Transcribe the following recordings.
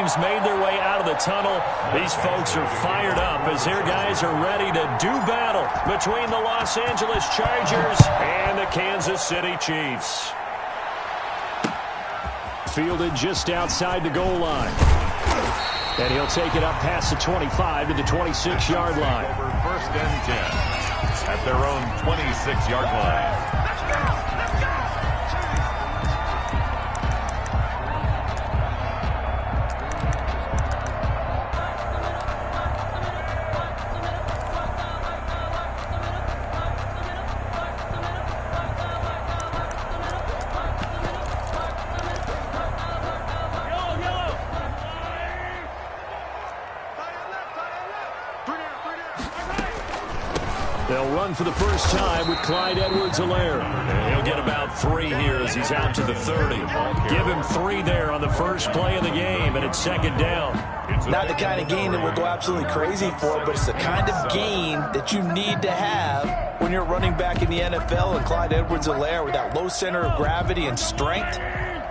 teams made their way out of the tunnel. These folks are fired up as their guys are ready to do battle between the Los Angeles Chargers and the Kansas City Chiefs. Fielded just outside the goal line. And he'll take it up past the 25 to the 26-yard line. Over 1st and 10 at their own 26-yard line. They'll run for the first time with Clyde Edwards-Helaire. He'll get about 3 here as he's out to the 30. Give him 3 there on the first play of the game, and it's 2nd down. Not the kind of gain that we'll go absolutely crazy for, but it's the kind of gain that you need to have when you're running back in the NFL. And Clyde Edwards-Helaire, with that low center of gravity and strength,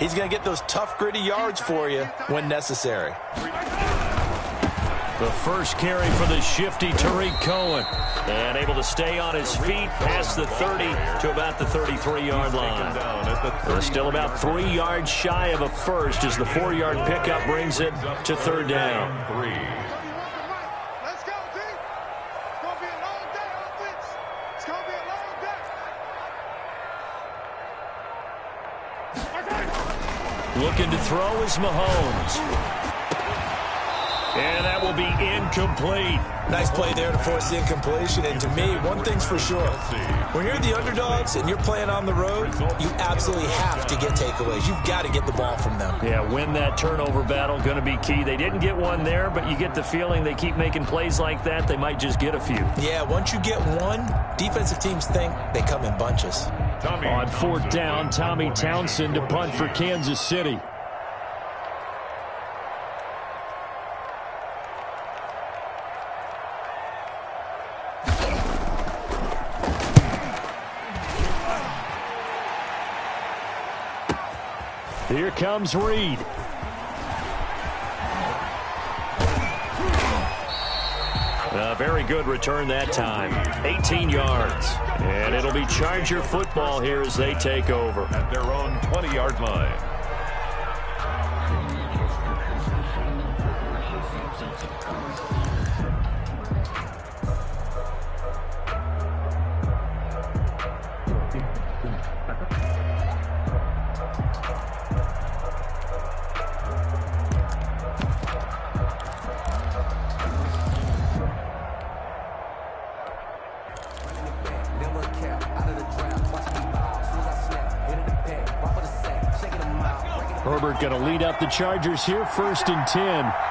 he's going to get those tough, gritty yards for you when necessary. The first carry for the shifty Tariq Cohen. And able to stay on his feet past the 30 to about the 33-yard line. They're still about 3 yards shy of a first as the 4-yard pickup brings it to 3rd down. Let's go, D. It's going to be a long day, offense. It's going to be a long day. Looking to throw is Mahomes. And that will be incomplete. Nice play there to force the incompletion. And to me, one thing's for sure. When you're the underdogs and you're playing on the road, you absolutely have to get takeaways. You've got to get the ball from them. Yeah, win that turnover battle, going to be key. They didn't get one there, but you get the feeling they keep making plays like that, they might just get a few. Yeah, once you get one, defensive teams think they come in bunches. On 4th down, Tommy Townsend to punt for Kansas City. Here comes Reed. A very good return that time. 18 yards. And it'll be Charger football here as they take over. At their own 20-yard line. Herbert going to lead up the Chargers here, 1st and 10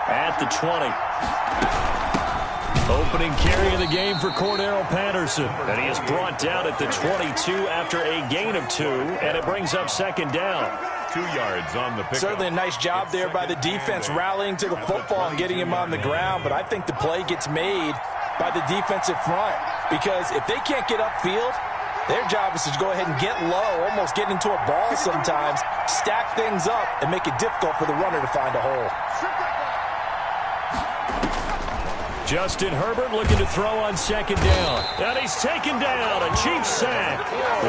at the 20. Opening carry of the game for Cordero Patterson. And he is brought down at the 22 after a gain of 2, and it brings up 2nd down. 2 yards on the pickup. Certainly a nice job there by the defense rallying to the football and getting him on the ground, but I think the play gets made by the defensive front because if they can't get upfield, their job is to go ahead and get low, almost get into a ball sometimes, stack things up, and make it difficult for the runner to find a hole. Justin Herbert looking to throw on 2nd down. And he's taken down. A Chiefs sack.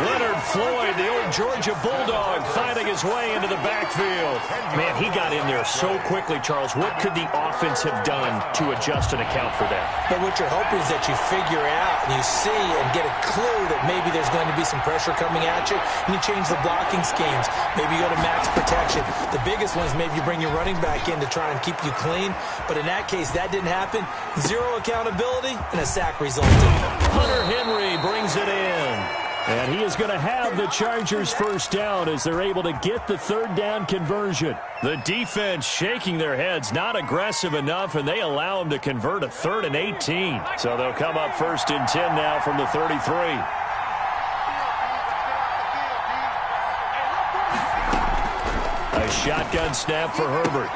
Leonard Floyd, the old Georgia Bulldog, finding his way into the backfield. Man, he got in there so quickly, Charles. What could the offense have done to adjust and account for that? But what you're hoping is that you figure out and you see and get a clue that maybe there's going to be some pressure coming at you, and you change the blocking schemes. Maybe you go to max protection. The biggest one is maybe you bring your running back in to try and keep you clean. But in that case, that didn't happen. 0 accountability, and a sack resulted. Hunter Henry brings it in. And he is going to have the Chargers first down as they're able to get the 3rd down conversion. The defense shaking their heads, not aggressive enough, and they allow them to convert a 3rd and 18. So they'll come up 1st and 10 now from the 33. A shotgun snap for Herbert.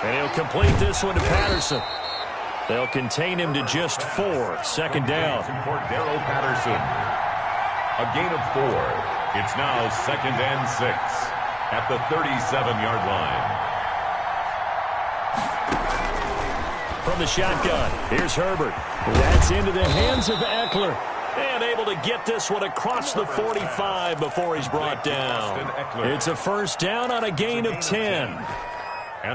And he'll complete this one to Patterson. They'll contain him to just 4. 2nd down. Cordero Patterson. A gain of 4. It's now 2nd and 6 at the 37-yard line. From the shotgun, here's Herbert. That's into the hands of Eckler. And able to get this one across the 45 before he's brought down. It's a first down on a gain of 10.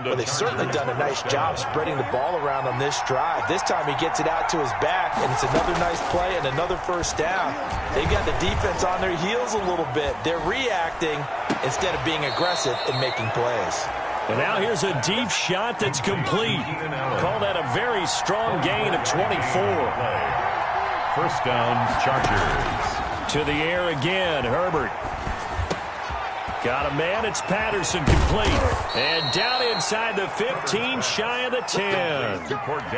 Well, they've certainly done a nice job spreading the ball around on this drive. This time he gets it out to his back, and it's another nice play and another first down. They've got the defense on their heels a little bit. They're reacting instead of being aggressive and making plays. And now here's a deep shot that's complete. Call that a very strong gain of 24. First down, Chargers. To the air again, Herbert. Got a man, it's Patterson, complete. And down inside the 15, shy of the 10.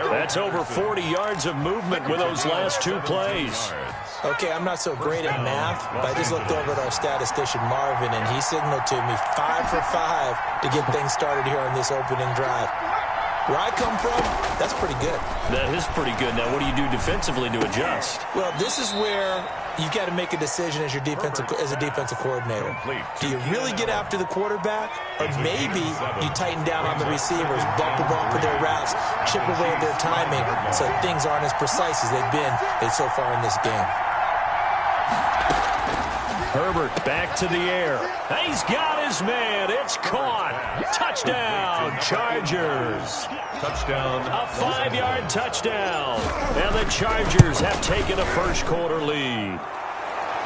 That's over 40 yards of movement with those last two plays. Okay, I'm not so great at math, but I just looked over at our statistician, Marvin, and he signaled to me 5 for 5 to get things started here on this opening drive. Where I come from, that's pretty good. That is pretty good. Now, what do you do defensively to adjust? Well, this is where you've got to make a decision as a defensive coordinator. Do you really get after the quarterback? Or maybe you tighten down on the receivers, bump them off of their routes, chip away at their timing so things aren't as precise as they've been so far in this game. Herbert back to the air. He's got his man. It's caught. Touchdown, Chargers. Touchdown. A 5-yard touchdown. And the Chargers have taken a first-quarter lead.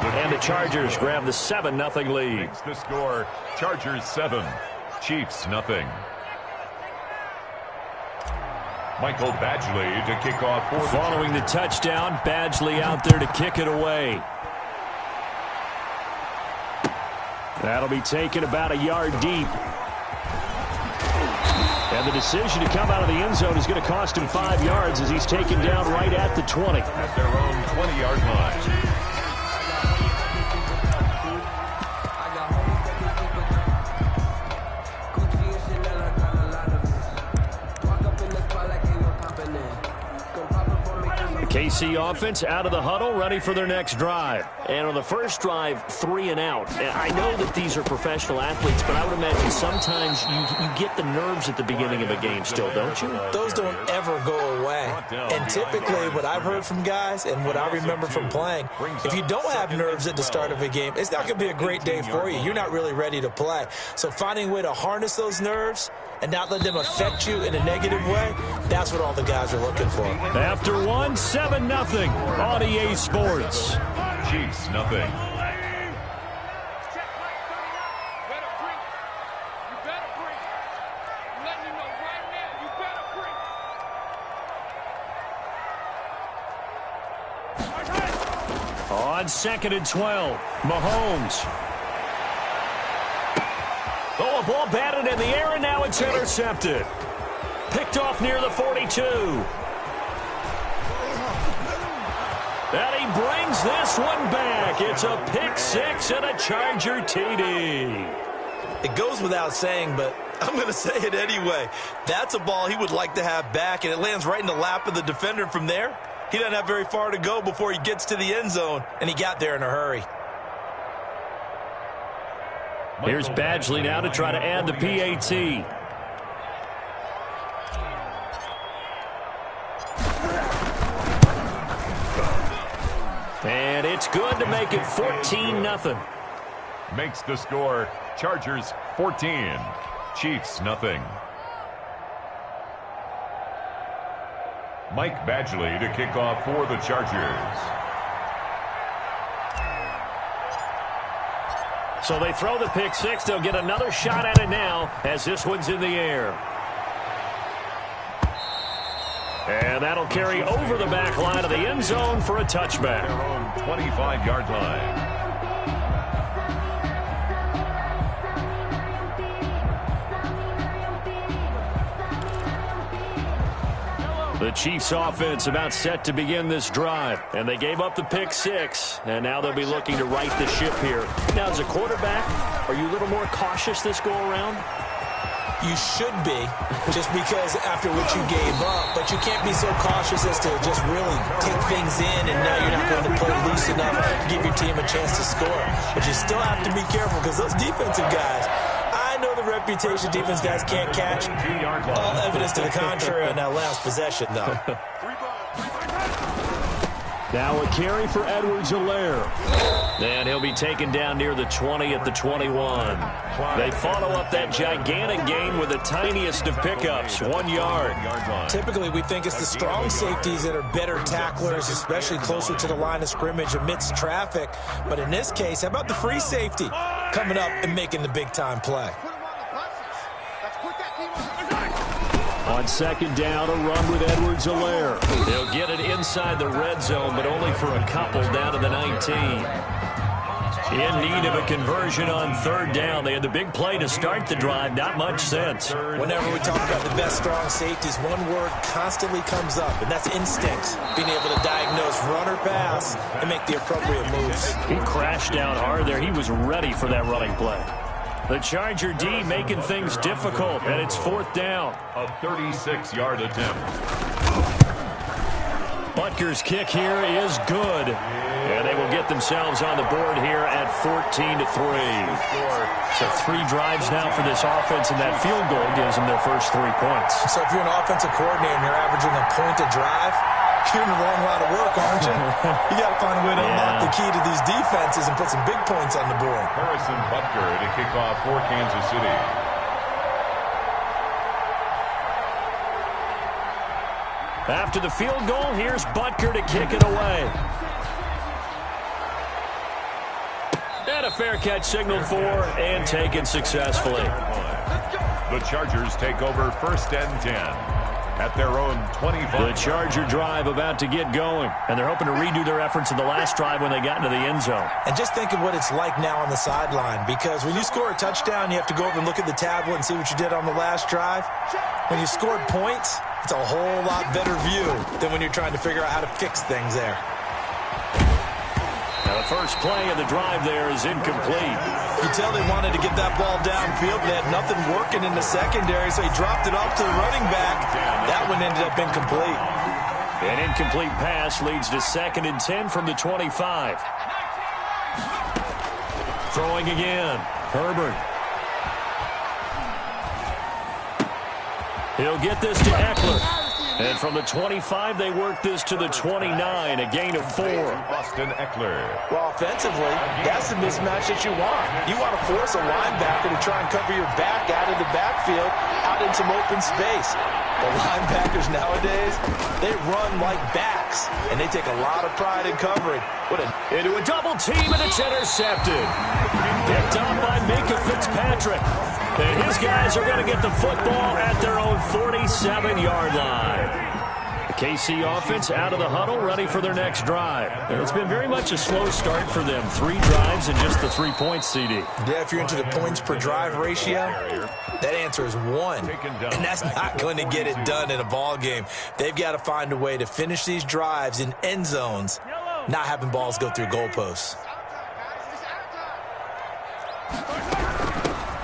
And the Chargers grab the 7-0 lead. Makes the score, Chargers 7, Chiefs nothing. Michael Badgley to kick off for following the touchdown. Badgley out there to kick it away. That'll be taken about a yard deep. And the decision to come out of the end zone is going to cost him 5 yards as he's taken down right at the 20. At their own 20-yard line. KC offense out of the huddle, ready for their next drive. And on the first drive, 3 and out. I know that these are professional athletes, but I would imagine sometimes you get the nerves at the beginning of a game still, don't you? Those don't ever go away. And typically what I've heard from guys and what I remember from playing, if you don't have nerves at the start of a game, it's not going to be a great day for you. You're not really ready to play. So finding a way to harness those nerves and not let them affect you in a negative way, that's what all the guys are looking for. After 7-0 on EA Sports. Chiefs nothing. On 2nd and 12, Mahomes. Oh, a ball batted in the air, and now it's intercepted. Picked off near the 42. And he brings this one back. It's a pick 6 and a Charger TD. It goes without saying, but I'm going to say it anyway. That's a ball he would like to have back, and it lands right in the lap of the defender from there. He doesn't have very far to go before he gets to the end zone, and he got there in a hurry. Here's Badgley now to try to add the PAT. And it's good to make it 14-0. Makes the score, Chargers 14, Chiefs nothing. Mike Badgley to kick off for the Chargers. So they throw the pick 6. They'll get another shot at it now as this one's in the air. And that'll carry over the back line of the end zone for a touchback. Their own 25-yard line. The Chiefs offense about set to begin this drive. And they gave up the pick 6. And now they'll be looking to right the ship here. Now, as a quarterback, are you a little more cautious this go-around? You should be, just because after what you gave up. But you can't be so cautious as to just really take things in, and now you're not going to play loose enough to give your team a chance to score. But you still have to be careful, because those defensive guys, I know the reputation defense guys can't catch. All evidence to the contrary on that last possession, though. Now a carry for Edwards-Helaire. And he'll be taken down near the 20 at the 21. They follow up that gigantic gain with the tiniest of pickups, 1 yard. Typically, we think it's the strong safeties that are better tacklers, especially closer to the line of scrimmage amidst traffic. But in this case, how about the free safety coming up and making the big-time play? On second down, a run with Edwards-Helaire. They'll get it inside the red zone, but only for a couple down to the 19. In need of a conversion on third down. They had the big play to start the drive. Not much sense. Whenever we talk about the best strong safeties, one word constantly comes up, and that's instincts. Being able to diagnose run or pass and make the appropriate moves. He crashed down hard there. He was ready for that running play. The Charger D making things difficult, and it's fourth down. A 36-yard attempt. Butker's kick here is good. And they will get themselves on the board here at 14-3. So 3 drives now for this offense, and that field goal gives them their first 3 points. So if you're an offensive coordinator and you're averaging a point a drive, you're in the wrong line of work, aren't you? You got to find a way to unlock the key to these defenses and put some big points on the board. Harrison Butker to kick off for Kansas City. After the field goal, here's Butker to kick it away. And a fair catch signaled for and taken successfully. The Chargers take over first and 10 at their own 25. The Charger drive about to get going, and they're hoping to redo their efforts in the last drive when they got into the end zone. And just think of what it's like now on the sideline, because when you score a touchdown, you have to go over and look at the tablet and see what you did on the last drive. When you scored points, it's a whole lot better view than when you're trying to figure out how to fix things there. Now the first play of the drive there is incomplete. You tell they wanted to get that ball downfield. They had nothing working in the secondary, so he dropped it off to the running back. That one ended up incomplete. An incomplete pass leads to 2nd and 10 from the 25. Throwing again. Herbert. He'll get this to Eckler. And from the 25, they work this to the 29, a gain of 4. Austin Eckler. Well, offensively, that's the mismatch that you want. You want to force a linebacker to try and cover your back out of the backfield, out in some open space. The linebackers nowadays, they run like backs, and they take a lot of pride in covering. Into a double team, and it's intercepted. Picked up by Minka Fitzpatrick. And his guys are going to get the football at their own 47-yard line. The KC offense out of the huddle, ready for their next drive. And it's been very much a slow start for them. 3 drives and just the 3 points, CD. Yeah, if you're into the points per drive ratio, that answer is 1. And that's not going to get it done in a ball game. They've got to find a way to finish these drives in end zones, not having balls go through goalposts.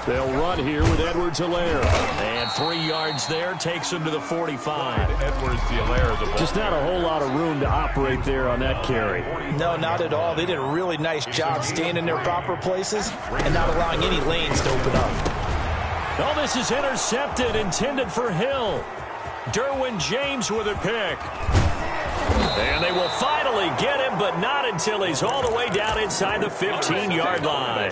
They'll run here with Edwards-Helaire. And 3 yards there takes him to the 45. Edwards-Helaire. Just not a whole lot of room to operate there on that carry. No, not at all. They did a really nice job staying in their proper places and not allowing any lanes to open up. Oh, this is intercepted, intended for Hill. Derwin James with a pick. And they will finally get him, but not until he's all the way down inside the 15-yard line.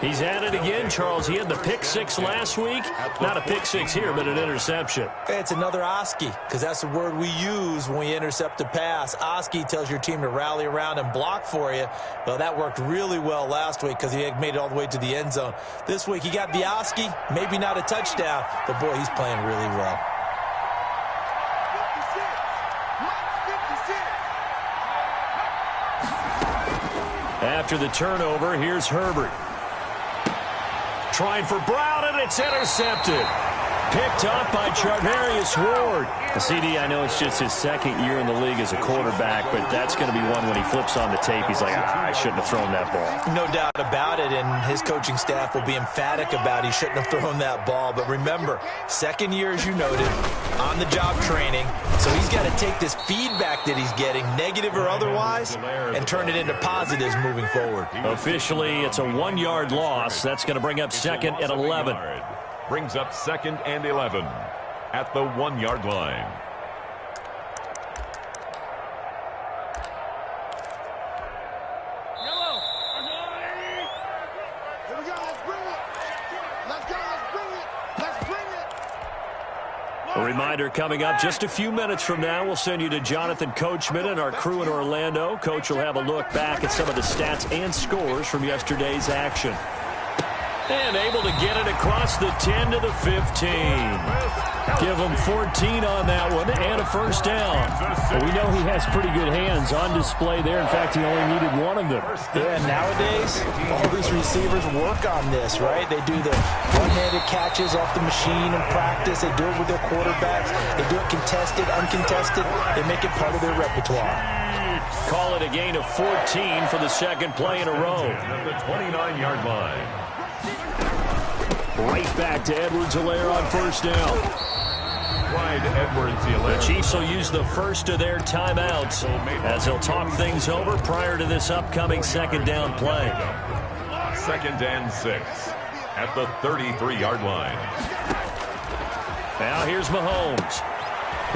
He's at it again, Charles. He had the pick 6 last week. Not a pick 6 here, but an interception. It's another Oski, because that's the word we use when we intercept a pass. Oski tells your team to rally around and block for you. Well, that worked really well last week because he had made it all the way to the end zone. This week he got the Oski, maybe not a touchdown, but boy, he's playing really well. After the turnover, here's Herbert. Trying for Brown, and it's intercepted. Picked up by Charvarius Ward. CD, I know it's just his second year in the league as a quarterback, but that's going to be one when he flips on the tape. He's like, I shouldn't have thrown that ball. No doubt about it, and his coaching staff will be emphatic about he shouldn't have thrown that ball. But remember, second year, as you noted, on-the-job training. So he's got to take this feedback that he's getting, negative or otherwise, and turn it into positives moving forward. Officially, it's a 1-yard loss. That's going to bring up second and 11. Brings up second and 11 at the 1-yard line. Here we go. Let's bring it. Let's go. Let's bring it. Let's bring it. A reminder coming up just a few minutes from now, we'll send you to Jonathan Coachman and our crew in Orlando. Coach will have a look back at some of the stats and scores from yesterday's action. And able to get it across the 10 to the 15. Give him 14 on that one and a first down. Well, we know he has pretty good hands on display there. In fact, he only needed one of them. Yeah, nowadays, all these receivers work on this, right? They do the one-handed catches off the machine in practice. They do it with their quarterbacks. They do it contested, uncontested. They make it part of their repertoire. Call it a gain of 14 for the second play in a row. At the 29-yard line. Right back to Edwards-Helaire on first down. Clyde Edwards-Helaire. The Chiefs will use the first of their timeouts as they'll talk things over prior to this upcoming second down play. Second and 6 at the 33-yard line. Now here's Mahomes.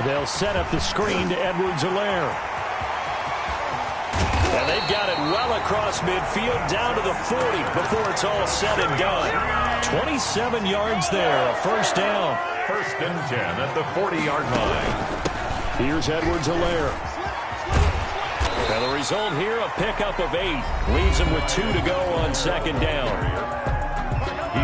They'll set up the screen to Edwards-Helaire. And they've got it well across midfield down to the 40 before it's all said and done. 27 yards there, a first down. First and 10 at the 40-yard line. Here's Edwards-Helaire. And the result here, a pickup of 8. Leaves him with 2 to go on second down.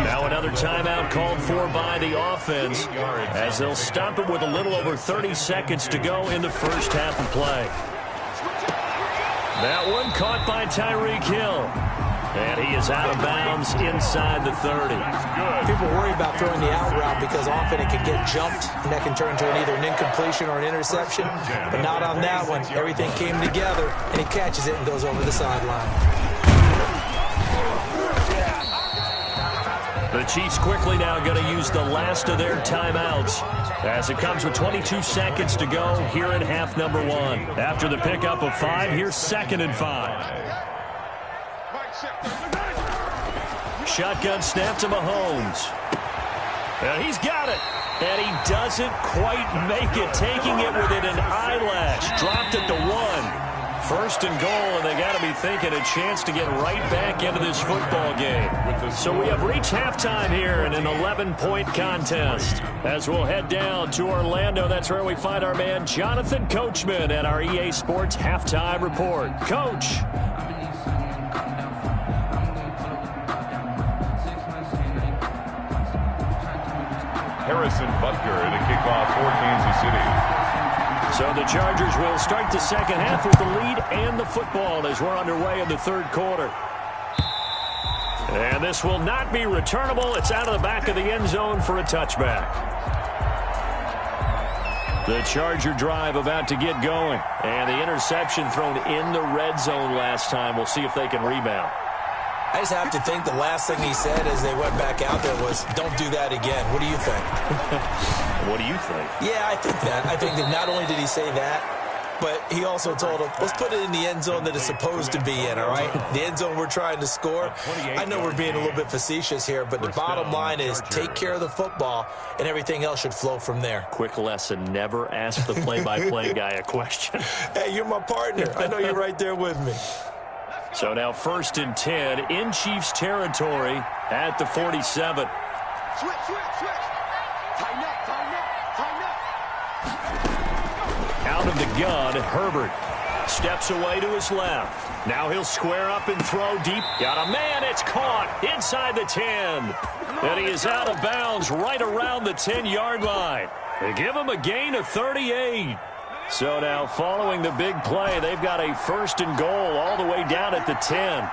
Now another timeout called for by the offense as they'll stop it with a little over 30 seconds to go in the first half of play. That one caught by Tyreek Hill. And he is out of bounds inside the 30. People worry about throwing the out route because often it can get jumped, and that can turn into either an incompletion or an interception. But not on that one. Everything came together, and he catches it and goes over the sideline. The Chiefs quickly now going to use the last of their timeouts as it comes with 22 seconds to go here in half number 1. After the pickup of 5, here's second and 5. Shotgun snap to Mahomes. And he's got it. And he doesn't quite make it, taking it within an eyelash. Dropped it to 1. First and goal, and they got to be thinking a chance to get right back into this football game. So we have reached halftime here in an 11-point contest. As we'll head down to Orlando, that's where we find our man Jonathan Coachman at our EA Sports Halftime Report. Coach. Harrison Butker to kick off for Kansas City. So the Chargers will start the second half with the lead and the football as we're underway in the third quarter. And this will not be returnable. It's out of the back of the end zone for a touchback. The Charger drive about to get going. And the interception thrown in the red zone last time. We'll see if they can rebound. I just have to think the last thing he said as they went back out there was, don't do that again. What do you think? What do you think? Yeah, I think that. I think that not only did he say that, but he also told him, let's put it in the end zone that it's supposed to be in, all right? The end zone we're trying to score. I know we're being a little bit facetious here, but the bottom line is take care of the football, and everything else should flow from there. Quick lesson, never ask the play-by-play guy a question. Hey, you're my partner. I know you're right there with me. So now first and 10 in Chiefs territory at the 47. Switch. Tighten up. Out of the gun, Herbert steps away to his left. Now he'll square up and throw deep. Got a man, it's caught inside the 10. And he is out of bounds right around the 10-yard line. They give him a gain of 38. So now following the big play, they've got a first and goal all the way down at the 10.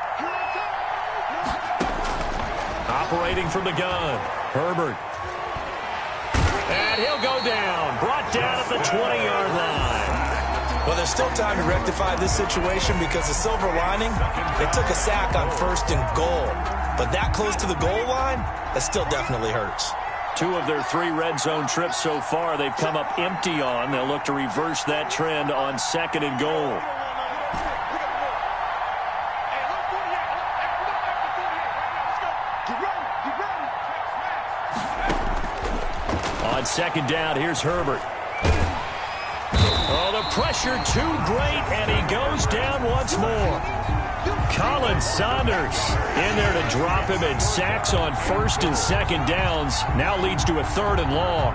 Operating from the gun, Herbert. And he'll go down. Brought down at the 20-yard line. Well, there's still time to rectify this situation because the silver lining, they took a sack on 1st and goal. But that close to the goal line, that still definitely hurts. 2 of their 3 red zone trips so far they've come up empty on. They'll look to reverse that trend on 2nd and goal. On 2nd down, here's Herbert. Oh, the pressure too great, and he goes down once more. Colin Saunders in there to drop him, and sacks on 1st and 2nd downs. Now leads to a 3rd and long.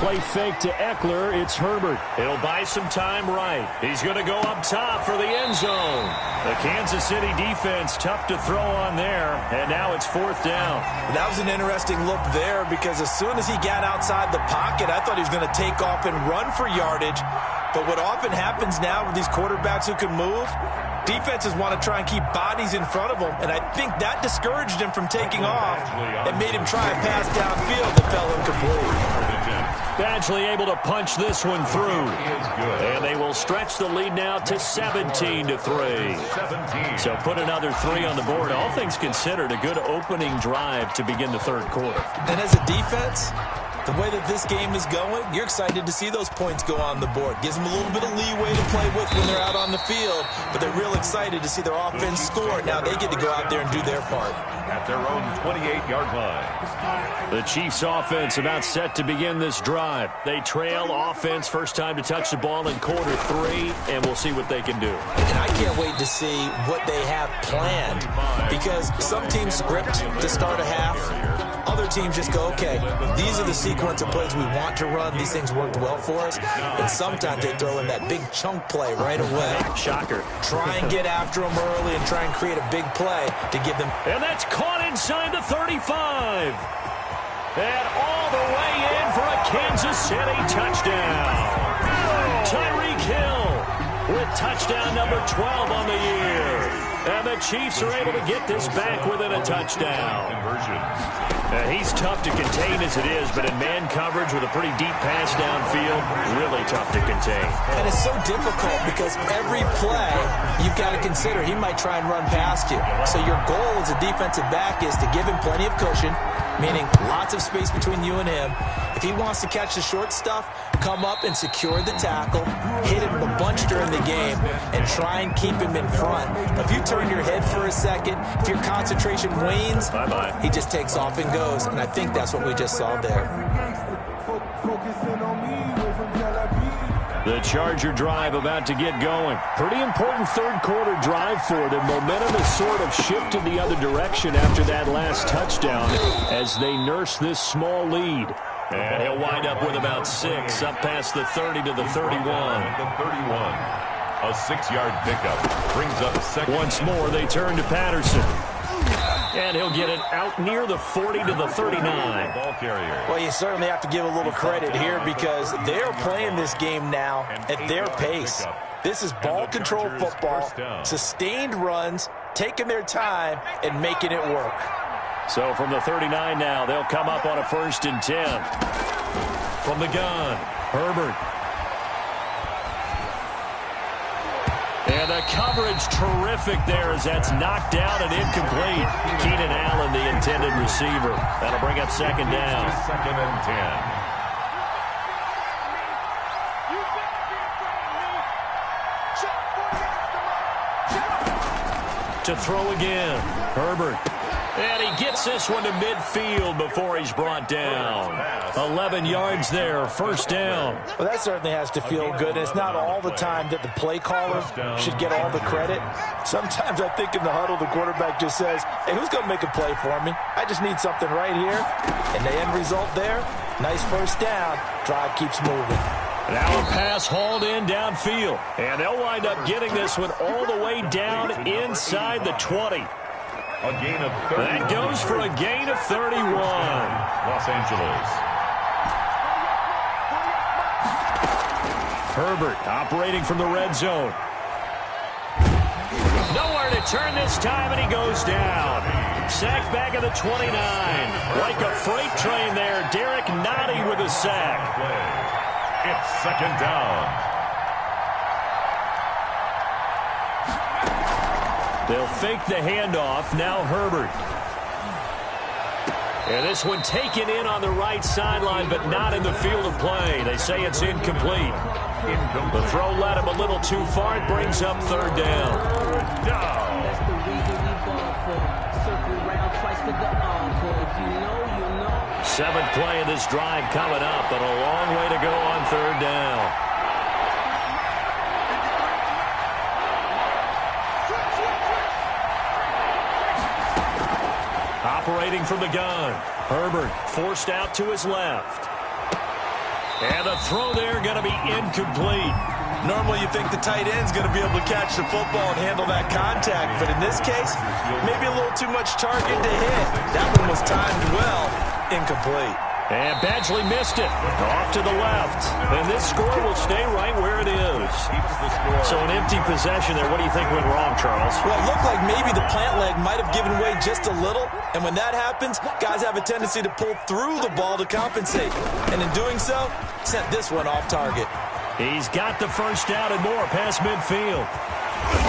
Play fake to Eckler. It's Herbert. He'll buy some time right. He's going to go up top for the end zone. The Kansas City defense tough to throw on there, and now it's 4th down. That was an interesting look there because as soon as he got outside the pocket, I thought he was going to take off and run for yardage. But what often happens now with these quarterbacks who can move, defenses want to try and keep bodies in front of them, and I think that discouraged him from taking off and made him try a pass downfield that fell incomplete. Badgley able to punch this one through. And they will stretch the lead now to 17-3. So put another 3 on the board. All things considered, a good opening drive to begin the 3rd quarter. And as a defense, the way that this game is going, you're excited to see those points go on the board. Gives them a little bit of leeway to play with when they're out on the field, but they're real excited to see their offense score. Now they get to go out there and do their part. At their own 28-yard line. The Chiefs offense about set to begin this drive. They trail offense, first time to touch the ball in quarter 3, and we'll see what they can do. And I can't wait to see what they have planned because some teams script to start a half. Other teams just go, okay, these are the sequence of plays we want to run. These things worked well for us. And sometimes they throw in that big chunk play right away. Shocker. Try and get after them early and try and create a big play to give them. And that's caught inside the 35. And all the way in for a Kansas City touchdown. Tyreek Hill with touchdown number 12 on the year. And the Chiefs are able to get this back within a touchdown. He's tough to contain as it is, but in man coverage with a pretty deep pass downfield, really tough to contain. And it's so difficult because every play you've got to consider he might try and run past you. So your goal as a defensive back is to give him plenty of cushion, meaning lots of space between you and him. If he wants to catch the short stuff, come up and secure the tackle, hit him a bunch during the game, and try and keep him in front. If you turn your head for a second, if your concentration wanes, he just takes off and goes. And I think that's what we just saw there. The Charger drive about to get going. Pretty important 3rd quarter drive for them. Momentum has sort of shifted the other direction after that last touchdown as they nurse this small lead. And he'll wind up with about 6, up past the 30 to the 31. A 6-yard pickup brings up 2nd. Once more, they turn to Patterson. And he'll get it out near the 40 to the 39. Ball carrier. Well, you certainly have to give a little credit here because they're playing this game now at their pace. This is ball control football, sustained runs, taking their time, and making it work. So from the 39 now, they'll come up on a 1st and 10. From the gun, Herbert. And the coverage terrific there as that's knocked down and incomplete. Keenan Allen, the intended receiver. That'll bring up 2nd down. 2nd and 10. To throw again, Herbert. And he gets this one to midfield before he's brought down. 11 yards there, 1st down. Well, that certainly has to feel good. It's not all the time that the play caller should get all the credit. Sometimes I think in the huddle, the quarterback just says, hey, who's going to make a play for me? I just need something right here. And the end result there, nice 1st down. Drive keeps moving. Now a pass hauled in downfield. And they'll wind up getting this one all the way down inside the 20. A gain of 30. That goes for a gain of 31. Los Angeles. Herbert operating from the red zone. Nowhere to turn this time, and he goes down. Sacked back at the 29. Like a freight train there, Derek Nottie with a sack. It's second down. They'll fake the handoff. Now Herbert. And this one taken in on the right sideline, but not in the field of play. They say it's incomplete. The throw led him a little too far. It brings up third down. That's the reason we ball for. Circle round twice for the encore. If you know, you know. Seventh play of this drive coming up, but a long way to go on third down. Operating from the gun. Herbert forced out to his left. And the throw there going to be incomplete. Normally you think the tight end's going to be able to catch the football and handle that contact, but in this case, maybe a little too much target to hit. That one was timed well. Incomplete. And Badgley missed it. Off to the left. And this score will stay right where it is. So an empty possession there. What do you think went wrong, Charles? Well, it looked like maybe the plant leg might have given way just a little. And when that happens, guys have a tendency to pull through the ball to compensate. And in doing so, sent this one off target. He's got the first down and more past midfield.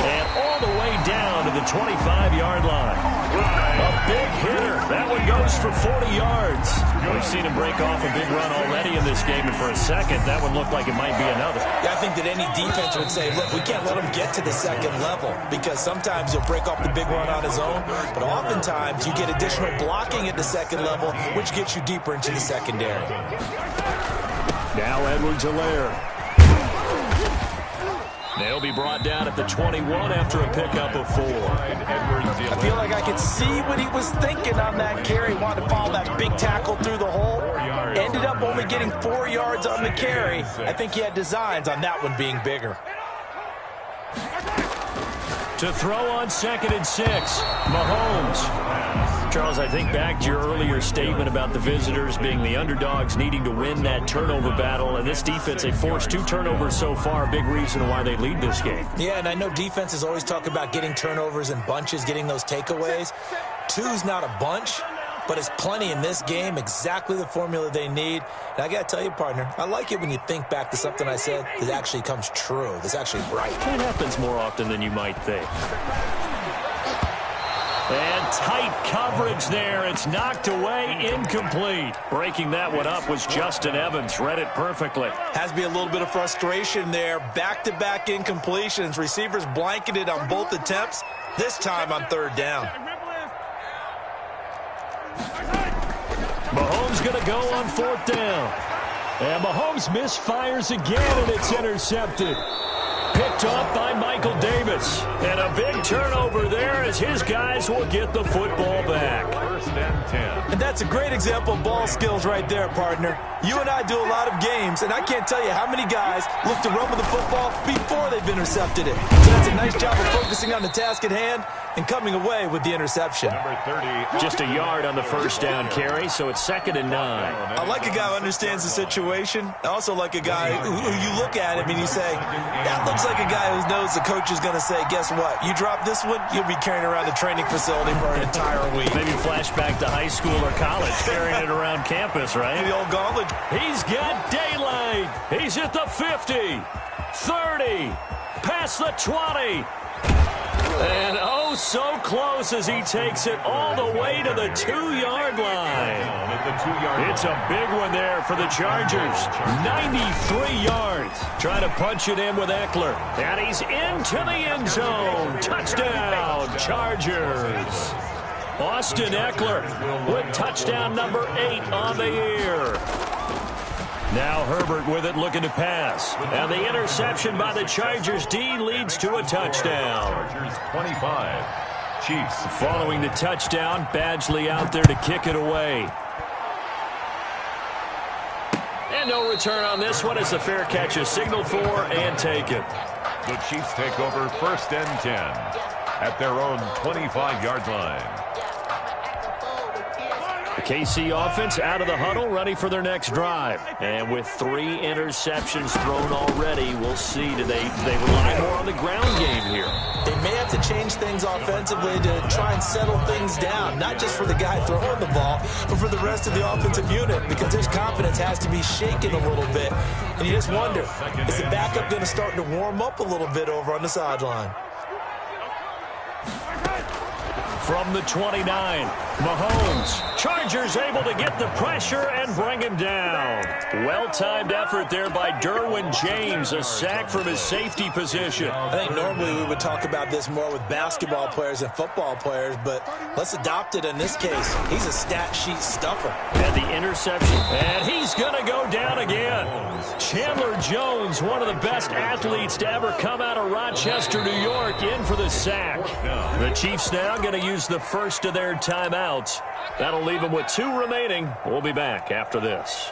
And all the way down to the 25-yard line. A big hitter. That one goes for 40 yards. We've seen him break off a big run already in this game, and for a second, that one looked like it might be another. Yeah, I think that any defense would say, look, we can't let him get to the second level, because sometimes he'll break off the big run on his own, but oftentimes you get additional blocking at the second level, which gets you deeper into the secondary. Now Edwards-Helaire. They'll be brought down at the 21 after a pickup of 4. I feel like I could see what he was thinking on that carry. Wanted to follow that big tackle through the hole. Ended up only getting 4 yards on the carry. I think he had designs on that one being bigger. To throw on 2nd and 6, Mahomes. Charles, I think back to your earlier statement about the visitors being the underdogs needing to win that turnover battle. And this defense, they forced 2 turnovers so far, a big reason why they lead this game. Yeah, and I know defenses always talk about getting turnovers in bunches, getting those takeaways. 2's not a bunch, but it's plenty in this game, exactly the formula they need. And I got to tell you, partner, I like it when you think back to something I said that actually comes true, that's actually right. It happens more often than you might think. And tight coverage there. It's knocked away, incomplete. Breaking that one up was Justin Evans. Read it perfectly. Has to be a little bit of frustration there. Back-to-back incompletions. Receivers blanketed on both attempts, this time on third down. Mahomes going to go on 4th down. And Mahomes misfires again, and it's intercepted. Picked up by Michael Davis. And a big turnover there as his guys will get the football back. 1st and 10. And that's a great example of ball skills right there, partner. You and I do a lot of games, and I can't tell you how many guys look to run with the football before they've intercepted it. So that's a nice job of focusing on the task at hand and coming away with the interception. Number 30. Just a yard on the first down carry, so it's 2nd and 9. I like a guy who understands the situation. I also like a guy who you look at him and you say, that looks like a guy who knows the coach is going to say, guess what? You drop this one, you'll be carrying around the training facility for an entire week. Maybe flashback to high school or college, carrying it around campus, right? The old gauntlet. He's got daylight. He's at the 50, 30, past the 20. And oh, so close as he takes it all the way to the 2-yard line. It's a big one there for the Chargers. 93 yards. Trying to punch it in with Eckler. And he's into the end zone. Touchdown, Chargers. Austin Eckler with touchdown number 8 on the year. Now Herbert with it, looking to pass. And the interception by the Chargers D leads to a touchdown. Chargers 25. Chiefs. Following the touchdown, Badgley out there to kick it away. And no return on this one as the fair catch is signaled for and taken. The Chiefs take over 1st and 10 at their own 25-yard line. The KC offense out of the huddle, ready for their next drive. And with 3 interceptions thrown already, we'll we'll see. Do they rely more on the ground game here? They may have to change things offensively to try and settle things down, not just for the guy throwing the ball, but for the rest of the offensive unit, because his confidence has to be shaken a little bit. And you just wonder, is the backup going to start to warm up a little bit over on the sideline? From the 29, Mahomes. Chargers able to get the pressure and bring him down. Well-timed effort there by Derwin James, a sack from his safety position. I think normally we would talk about this more with basketball players than football players, but let's adopt it in this case. He's a stat sheet stuffer. And the interception, and he's going to go down again. Chandler Jones, one of the best athletes to ever come out of Rochester, New York, in for the sack. The Chiefs now going to use the first of their timeouts. That'll leave them with 2 remaining. We'll be back after this.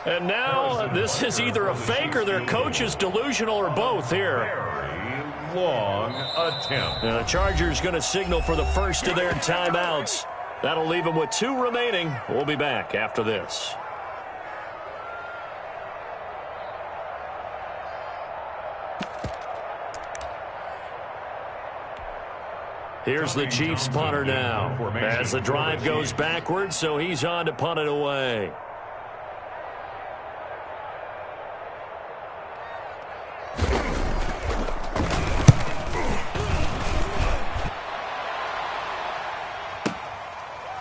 And now this is either a fake or their coach is delusional or both here. Very long attempt. Now the Chargers going to signal for the first of their timeouts. That'll leave them with 2 remaining. We'll be back after this. Here's the Chiefs punter now as the drive goes backwards, so he's on to punt it away.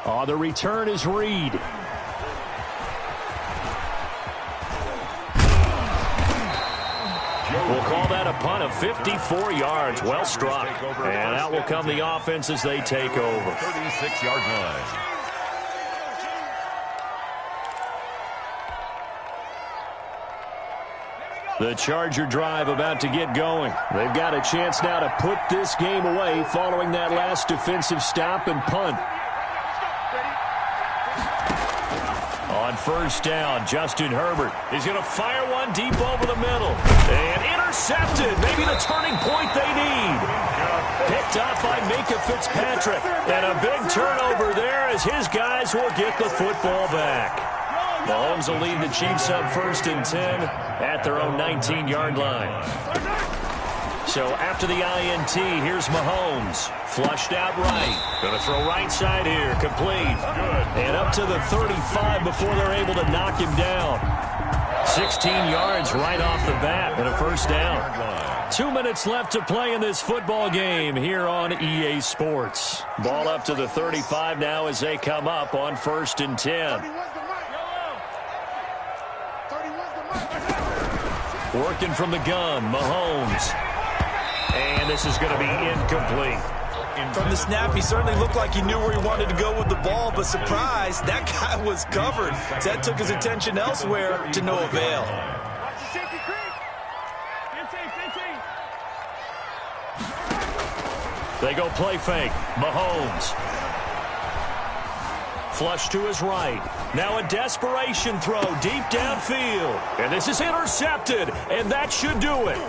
On the return is Reed. We'll call that a punt of 54 yards. Well struck. And out will come the offense as they take over. 36-yard line. The Charger drive about to get going. They've got a chance now to put this game away following that last defensive stop and punt. On first down, Justin Herbert. He's going to fire one deep over the middle. And intercepted. Maybe the turning point they need. Picked off by Minka Fitzpatrick. And a big turnover there as his guys will get the football back. Mahomes will lead the Chiefs up 1st and 10 at their own 19-yard line. So after the INT, here's Mahomes. Flushed out right. Going to throw right side here. Complete. And up to the 35 before they're able to knock him down. 16 yards right off the bat and a first down. 2 minutes left to play in this football game here on EA Sports. Ball up to the 35 now as they come up on 1st and 10. Working from the gun, Mahomes. And this is going to be incomplete. From the snap, he certainly looked like he knew where he wanted to go with the ball, but surprise, that guy was covered. So that took his attention elsewhere to no avail. They go play fake. Mahomes. Flush to his right. Now a desperation throw deep downfield. And this is intercepted, and that should do it.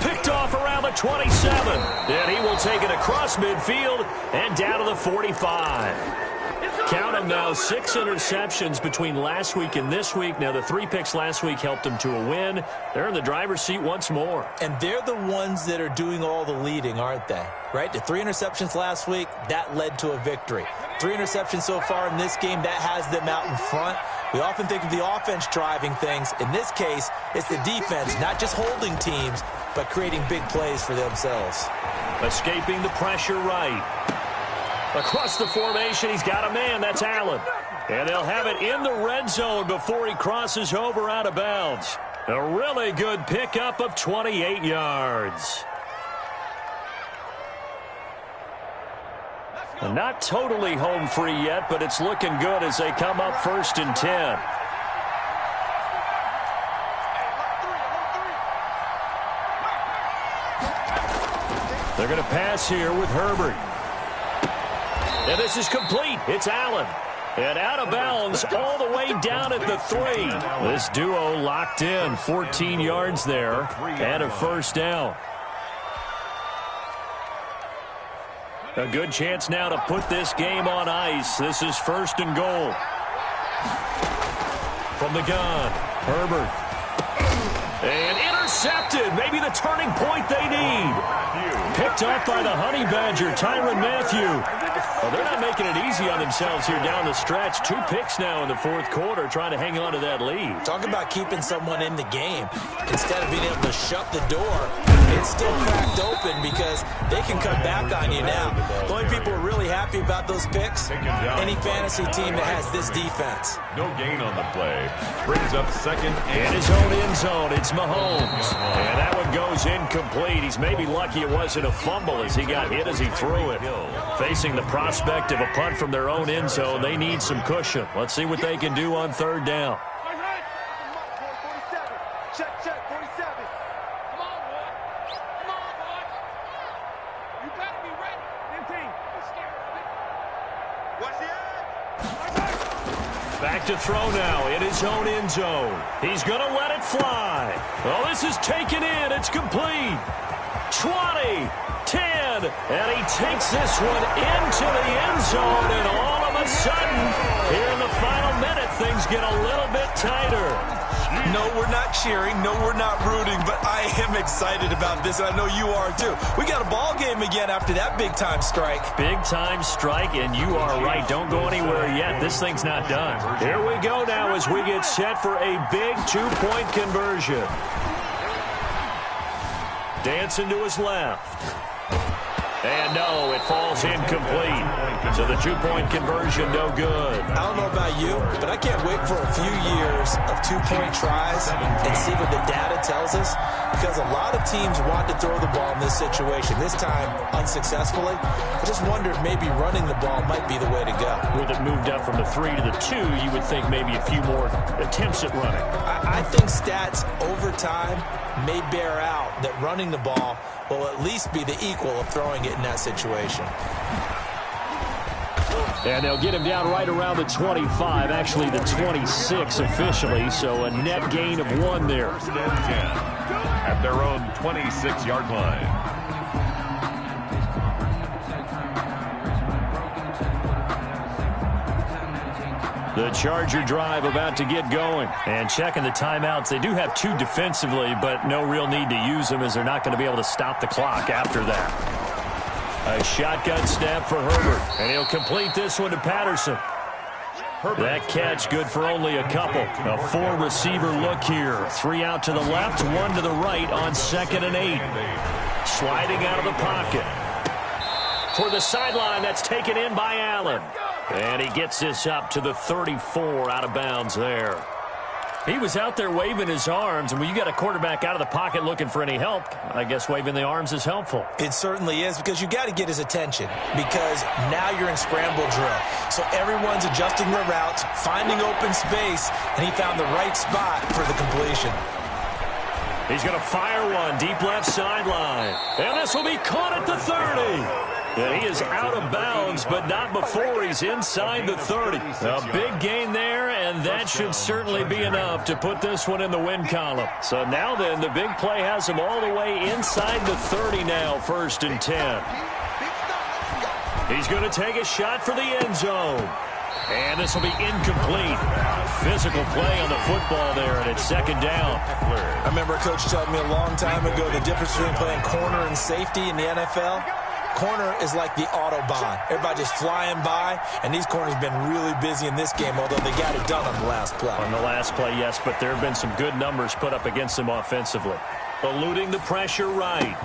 Picked off around the 27. And he will take it across midfield and down to the 45. Count them now, 6 interceptions between last week and this week. Now, the 3 picks last week helped them to a win. They're in the driver's seat once more. And they're the ones that are doing all the leading, aren't they? Right? The 3 interceptions last week, that led to a victory. 3 interceptions so far in this game, that has them out in front. We often think of the offense driving things. In this case, it's the defense, not just holding teams, but creating big plays for themselves. Escaping the pressure right. Across the formation, he's got a man. That's Allen. And they'll have it in the red zone before he crosses over out of bounds. A really good pickup of 28 yards. Not totally home free yet, but it's looking good as they come up 1st and 10. They're going to pass here with Herbert. And this is complete. It's Allen. And out of bounds all the way down at the 3. This duo locked in. 14 yards there and a first down. A good chance now to put this game on ice. This is 1st and goal. From the gun, Herbert. And intercepted. Maybe the turning point they need. Picked off by the Honey Badger, Tyrann Mathieu. Well, they're not making it easy on themselves here down the stretch. 2 picks now in the fourth quarter, trying to hang on to that lead. Talk about keeping someone in the game. Instead of being able to shut the door, it's still cracked open because they can come back on you now. The only people who are really happy about those picks, any fantasy team that has this defense. No gain on the play. Brings up second In and his own end zone, it's Mahomes. And that one goes incomplete. He's maybe lucky it wasn't a fumble as he got hit as he threw it. Facing the prospect of a punt from their own end zone, they need some cushion. Let's see what they can do on third down. Check, 47. Come on, boy. Come on, boy. You better be ready. 15. You're scared of it. What's the Back to throw now in his own end zone. He's going to let it fly. Well, this is taken in. It's complete. 20, 10, and he takes this one into the end zone, and all of a sudden, here in the final minute, things get a little bit tighter. No, we're not cheering. No, we're not rooting, but I am excited about this, and I know you are too. We got a ball game again after that big-time strike. Big-time strike, and you are right. Don't go anywhere yet. This thing's not done. Here we go now as we get set for a big 2-point conversion. Dancing to his left. And no, it falls incomplete. So the 2-point conversion, no good. I don't know about you, but I can't wait for a few years of 2-point tries and see what the data tells us, because a lot of teams want to throw the ball in this situation, this time unsuccessfully. I just wonder if maybe running the ball might be the way to go. With it moved up from the 3 to the 2, you would think maybe a few more attempts at running. I think stats over time may bear out that running the ball will at least be the equal of throwing it in that situation. And they'll get him down right around the 25, actually the 26 officially, so a net gain of 1 there. first and 10 at their own 26-yard line. The Charger drive about to get going. And checking the timeouts. They do have 2 defensively, but no real need to use them as they're not going to be able to stop the clock after that. A shotgun snap for Herbert. And he'll complete this one to Patterson. That catch good for only a couple. A 4-receiver look here. 3 out to the left, 1 to the right on 2nd and 8. Sliding out of the pocket. For the sideline, that's taken in by Allen. And he gets this up to the 34 out of bounds there. He was out there waving his arms, and when you got a quarterback out of the pocket looking for any help, I guess waving the arms is helpful. It certainly is, because you got to get his attention, because now you're in scramble drill. So everyone's adjusting their routes, finding open space, and he found the right spot for the completion. He's going to fire one deep left sideline. And this will be caught at the 30. And he is out of bounds, but not before he's inside the 30. A big gain there, and that should certainly be enough to put this one in the win column. So now then, the big play has him all the way inside the 30 now, 1st and 10. He's going to take a shot for the end zone. And this will be incomplete. Physical play on the football there, and it's 2nd down. I remember a coach telling me a long time ago the difference between playing corner and safety in the NFL. Corner is like the Autobahn. Everybody just flying by, and these corners have been really busy in this game, although they got it done on the last play. On the last play, yes, but there have been some good numbers put up against them offensively. Eluding the pressure right.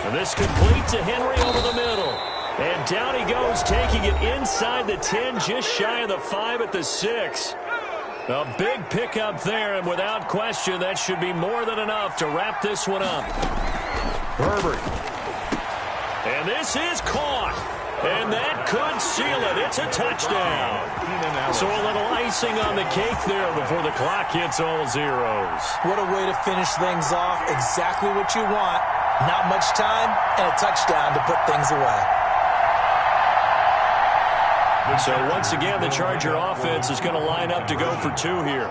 And this complete to Henry over the middle. And down he goes, taking it inside the 10, just shy of the 5 at the 6. A big pickup there, and without question, that should be more than enough to wrap this one up. Herbert. And this is caught. And that could seal it. It's a touchdown. So a little icing on the cake there before the clock hits all zeros. What a way to finish things off. Exactly what you want. Not much time and a touchdown to put things away. So once again, the Charger offense is going to line up to go for 2 here.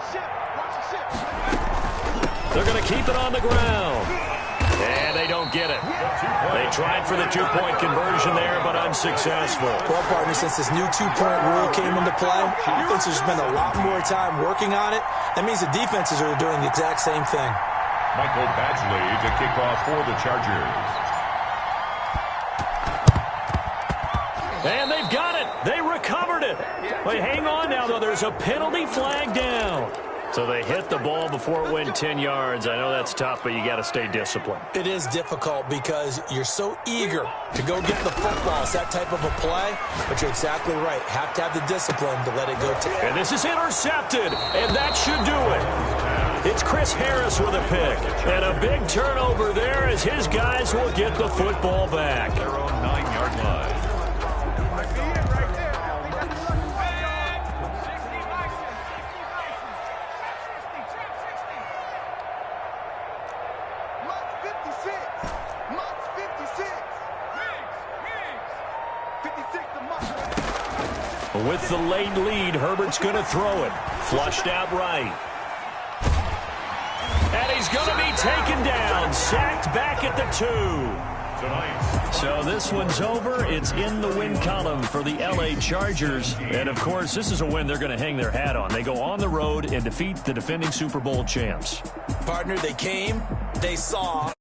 They're going to keep it on the ground. And they don't get it. They tried for the 2-point conversion there, but unsuccessful. Well, partner, since this new 2-point rule came into play, offenses spend a lot more time working on it. That means the defenses are doing the exact same thing. Michael Badgley to kick off for the Chargers. And they've got it. They recovered it. Wait, hang on now, though. There's a penalty flag down. So they hit the ball before it went 10 yards. I know that's tough, but you got to stay disciplined. It is difficult because you're so eager to go get the football. It's that type of a play, but you're exactly right. Have to have the discipline to let it go. And this is intercepted, and that should do it. It's Chris Harris with a pick. And a big turnover there as his guys will get the football back. Their own 9-yard line. With the late lead, Herbert's going to throw it. Flushed out right. And he's going to be taken down. Sacked back at the 2. So this one's over. It's in the win column for the L.A. Chargers. And, of course, this is a win they're going to hang their hat on. They go on the road and defeat the defending Super Bowl champs. Partner, they came, they saw,